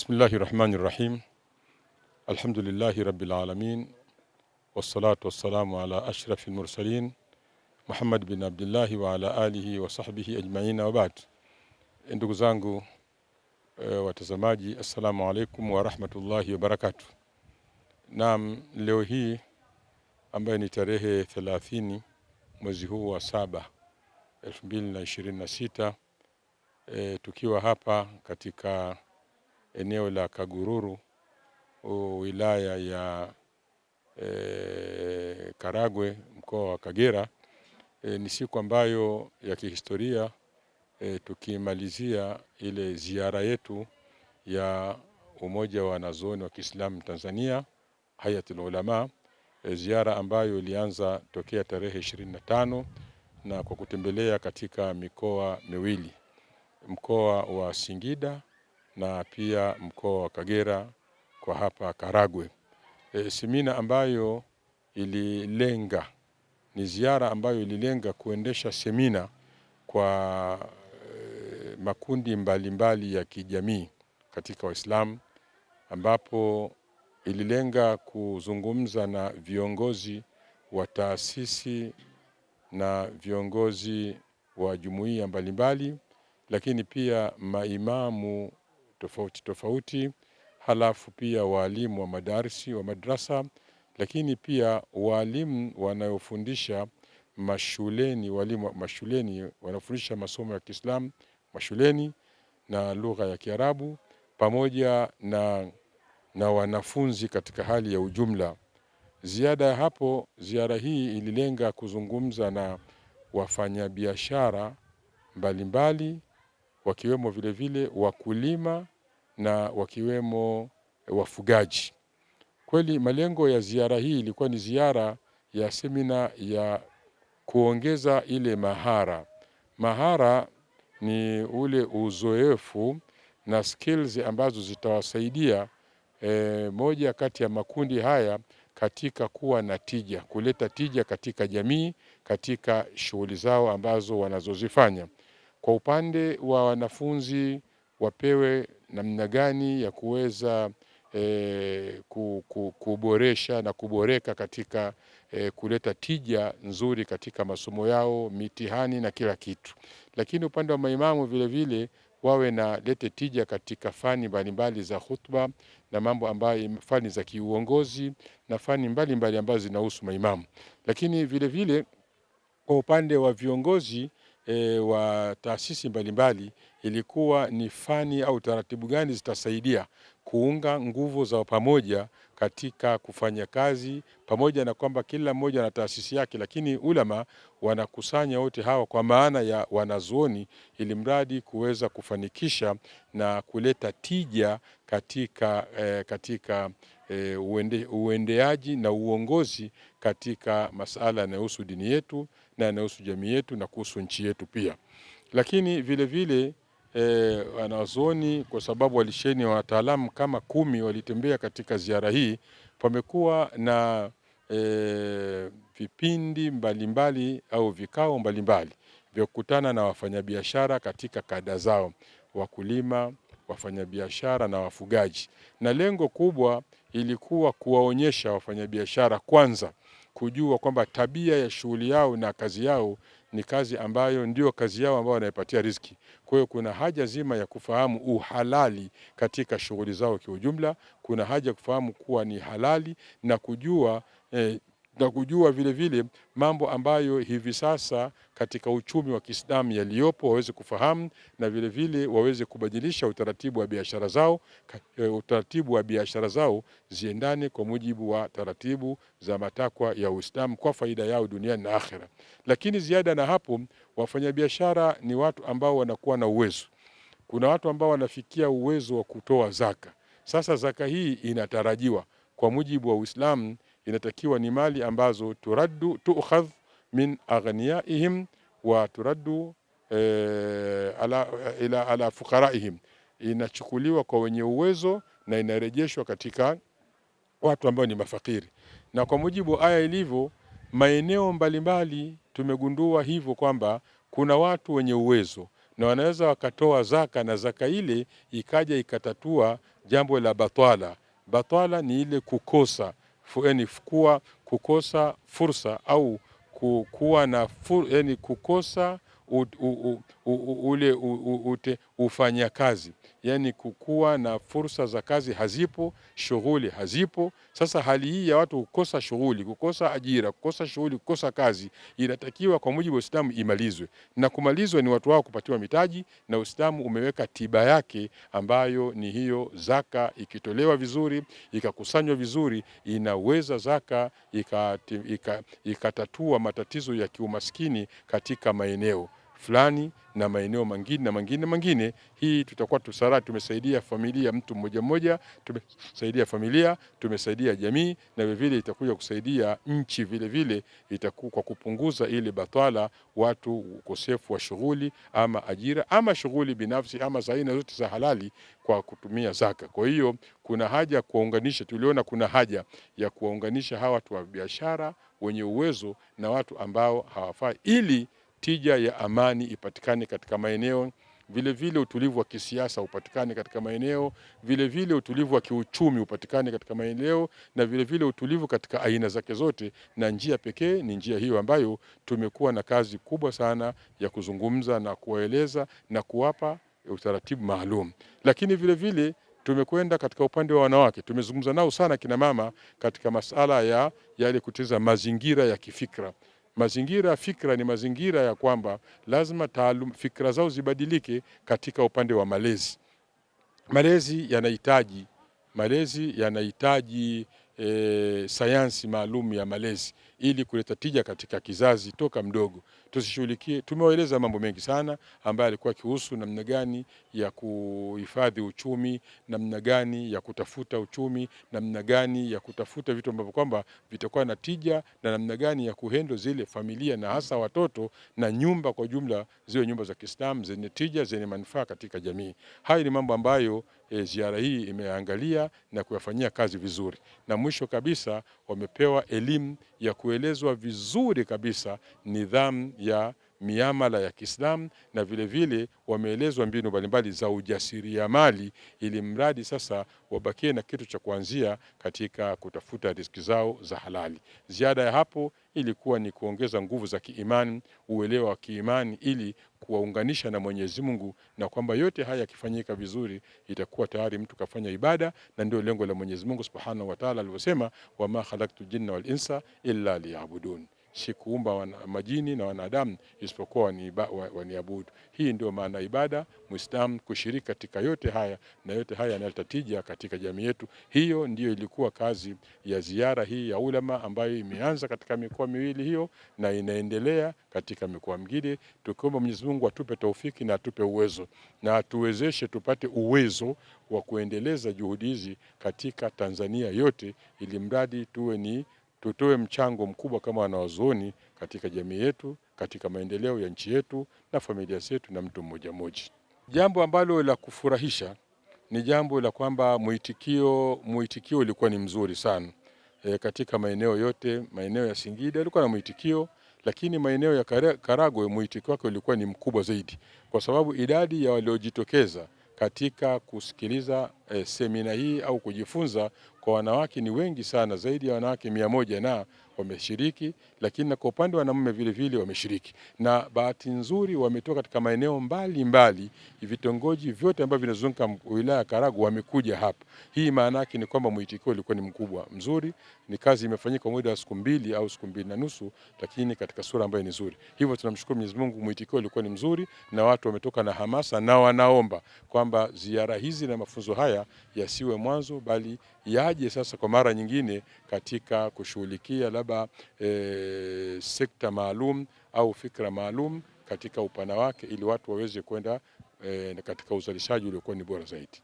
Bismillahirrahmanirrahim. Alhamdulillahi rabbil alamin. Wassalatu wassalamu ala ashrafil mursalin Muhammad bin Abdillahi wa ala alihi wa sahbihi ajma'in wa ba'd. Ndugu zangu watazamaji, assalamu alaikum wa rahmatullahi wa barakatuh. Naam, leo hii ambayo ni tarehe 30 mwezi huu wa 7 2026, tukiwa hapa katika eneo la Kagururu, wilaya ya Karagwe, mkoa wa Kagera. Ni siku ambayo ya kihistoria, tukimalizia ile ziara yetu ya Umoja wa Wanazuoni wa Kiislamu Tanzania, Hayatul Ulama, ziara ambayo ilianza tokea tarehe 25 na kwa kutembelea katika mikoa miwili, mkoa wa Singida na pia mkoa wa Kagera kwa hapa Karagwe. Semina ambayo ililenga, ni ziara ambayo ililenga kuendesha semina kwa makundi mbalimbali ya kijamii katika Waislamu, ambapo ililenga kuzungumza na viongozi wa taasisi na viongozi wa jumuiya mbalimbali, lakini pia maimamu tofauti tofauti, halafu pia walimu wa madarisi wa madrasa, lakini pia walimu wanaofundisha mashuleni, walimu mashuleni wanafundisha masomo ya Kiislamu mashuleni na lugha ya Kiarabu, pamoja na wanafunzi katika hali ya ujumla. Ziada ya hapo, ziara hii ililenga kuzungumza na wafanyabiashara mbalimbali, wakiwemo vile vile wakulima na wakiwemo wafugaji. Kweli malengo ya ziara hii ilikuwa ni ziara ya semina ya kuongeza ile mahara. Mahara ni ule uzoefu na skills ambazo zitawasaidia moja kati ya makundi haya katika kuwa na tija, kuleta tija katika jamii, katika shughuli zao ambazo wanazozifanya. Kwa upande wa wanafunzi, wapewe namna gani ya kuweza kuboresha na kuboreka katika kuleta tija nzuri katika masomo yao, mitihani na kila kitu. Lakini upande wa maimamu vile vile wawe na lete tija katika fani mbalimbali za khutba na mambo ambayo fani za kiuongozi na fani mbalimbali ambazo zinahusu maimamu. Lakini vile vile kwa upande wa viongozi wa taasisi mbalimbali, ilikuwa ni fani au taratibu gani zitasaidia kuunga nguvu za pamoja katika kufanya kazi, pamoja na kwamba kila mmoja na taasisi yake, lakini ulama wanakusanya wote hawa kwa maana ya wanazuoni, ili mradi kuweza kufanikisha na kuleta tija katika uendeaji na uongozi katika masala yanayohusu dini yetu na yanayohusu jamii yetu na kuhusu nchi yetu pia. Lakini vile vile wanazuoni, kwa sababu walisheni wa wataalamu kama 10 walitembea katika ziara hii, pamekuwa na vipindi mbalimbali au vikao mbalimbali vya kukutana na wafanyabiashara katika kada zao, wakulima, wafanyabiashara na wafugaji. Na lengo kubwa ilikuwa kuwaonyesha wafanyabiashara kwanza kujua kwamba tabia ya shughuli yao na kazi yao ni kazi ambayo ndio kazi yao ambayo wanaipatia riziki. Kwa hiyo kuna haja zima ya kufahamu uhalali katika shughuli zao kwa ujumla. Kuna haja kufahamu kuwa ni halali na kujua vile vile mambo ambayo hivi sasa katika uchumi wa Kiislamu yaliyopo waweze kufahamu, na vile vile waweze kubadilisha utaratibu wa biashara zao ziendane kwa mujibu wa taratibu za matakwa ya Uislamu kwa faida yao duniani na akhera. Lakini ziada na hapo, wafanyabiashara ni watu ambao wanakuwa na uwezo. Kuna watu ambao wanafikia uwezo wa kutoa zaka. Sasa zaka hii inatarajiwa kwa mujibu wa Uislamu, inatakiwa ni mali ambazo tu'khadh min aghniyaihim wa turaddu ala fuqaraihim, inachukuliwa kwa wenye uwezo na inarejeshwa katika watu ambao ni mafakiri. Na kwa mujibu wa aya ilivyo, maeneo mbalimbali tumegundua hivyo kwamba kuna watu wenye uwezo na wanaweza wakatoa zaka, na zaka ile ikaja ikatatua jambo la batala. Batala ni ile kukosa kukosa fursa au kuwa na kukosa ufanya kazi, yani kukuwa na fursa za kazi hazipo, shughuli hazipo. Sasa hali hii ya watu kukosa shughuli, kukosa ajira, kukosa shughuli, kukosa kazi, inatakiwa kwa mujibu wa Uislamu imalizwe, na kumalizwa ni watu wao kupatiwa mitaji, na Uislamu umeweka tiba yake ambayo ni hiyo zaka. Ikitolewa vizuri, ikakusanywa vizuri, inaweza zaka ikatatua matatizo ya kiumaskini katika maeneo fulani na maeneo mengine. Hii tutakuwa tumesaidia familia, mtu mmoja mmoja, tumesaidia familia, tumesaidia jamii, na vile itakuja kusaidia nchi vile itakuwa kwa kupunguza ile batala, watu ukosefu wa shughuli ama ajira ama shughuli binafsi ama za aina zote za halali kwa kutumia zaka. Kwa hiyo kuna haja kuwaunganisha, tuliona kuna haja ya kuwaunganisha hawa watu wa biashara wenye uwezo na watu ambao hawafai, ili tija ya amani ipatikane katika maeneo, vile utulivu wa kisiasa upatikane katika maeneo, vile utulivu wa kiuchumi upatikane katika maeneo, na vile utulivu katika aina zake zote. Na njia pekee ni njia hiyo ambayo tumekuwa na kazi kubwa sana ya kuzungumza na kuwaeleza na kuwapa utaratibu maalum. Lakini vile tumekwenda katika upande wa wanawake, tumezungumza nao sana kina mama katika masala ya yale kuteza mazingira ya kifikra. Mazingira fikra ni mazingira ya kwamba lazima fikra zao zibadilike katika upande wa malezi. Malezi yanahitaji sayansi maalum ya malezi ili kuleta tija katika kizazi toka mdogo. Tusishughulikie, tumewaeleza mambo mengi sana ambayo alikuwa kihusu namna gani ya kuhifadhi uchumi, namna gani ya kutafuta uchumi, namna gani ya kutafuta vitu ambavyo kwamba vitakuwa na tija, na namna gani ya kuhandle zile familia na hasa watoto na nyumba kwa jumla ziwe nyumba za Kiislamu zenye tija, zenye manufaa katika jamii. Haya ni mambo ambayo ziara hii imeangalia na kuyafanyia kazi vizuri, na mwisho kabisa wamepewa elimu ya kuelezwa vizuri kabisa nidhamu ya miamala ya Kiislamu, na vile wameelezwa mbinu mbalimbali za ujasiriamali, ili mradi sasa wabakie na kitu cha kuanzia katika kutafuta riziki zao za halali. Ziada ya hapo ilikuwa ni kuongeza nguvu za kiimani, uelewa wa kiimani, ili kuwaunganisha na Mwenyezi Mungu, na kwamba yote haya yakifanyika vizuri itakuwa tayari mtu kafanya ibada, na ndio lengo la Mwenyezi Mungu Subhanahu wa Ta'ala alivyosema, wama khalaqtu jinna wal insa illa liya'budun, sikuumba majini na wanadamu isipokuwa waniabudu. Hii ndio maana ibada, Muislamu kushiriki katika yote haya, na yote haya yanaleta tija katika jamii yetu. Hiyo ndio ilikuwa kazi ya ziara hii ya ulama ambayo imeanza katika mikoa miwili hiyo na inaendelea katika mikoa mingine. Tukiomba Mwenyezi Mungu atupe taufiki na atupe uwezo na atuwezeshe tupate uwezo wa kuendeleza juhudi hizi katika Tanzania yote, ili mradi tutoe mchango mkubwa kama wanawazuoni katika jamii yetu, katika maendeleo ya nchi yetu na familia zetu na mtu mmoja mmoja. Jambo ambalo la kufurahisha ni jambo la kwamba muitikio ulikuwa ni mzuri sana. Katika maeneo yote, maeneo ya Singida ilikuwa na muitikio, lakini maeneo ya Karagwe muitikio wake ulikuwa ni mkubwa zaidi, kwa sababu idadi ya waliojitokeza katika kusikiliza semina hii au kujifunza kwa wanawake ni wengi sana, zaidi ya wanawake 100 na wameshiriki, lakini na kwa upande wa wanaume vile wameshiriki, na bahati nzuri wametoka katika maeneo mbali, vitongoji vyote ambavyo vinazunguka wilaya ya Karagwe wamekuja hapa. Hii maana yake ni kwamba mwitikio ulikuwa ni mkubwa mzuri, ni kazi imefanyika kwa muda wa siku 2 au siku 2 na nusu, lakini katika sura ambayo ni nzuri. Hivyo tunamshukuru Mwenyezi Mungu, mwitikio ulikuwa ni mzuri na watu wametoka na hamasa, na wanaomba kwamba ziara hizi na mafunzo haya yasiwe mwanzo, bali yaje sasa kwa mara nyingine katika kushughulikia labda sekta maalum au fikra maalum katika upana wake, ili watu waweze kwenda katika uzalishaji uliokuwa ni bora zaidi.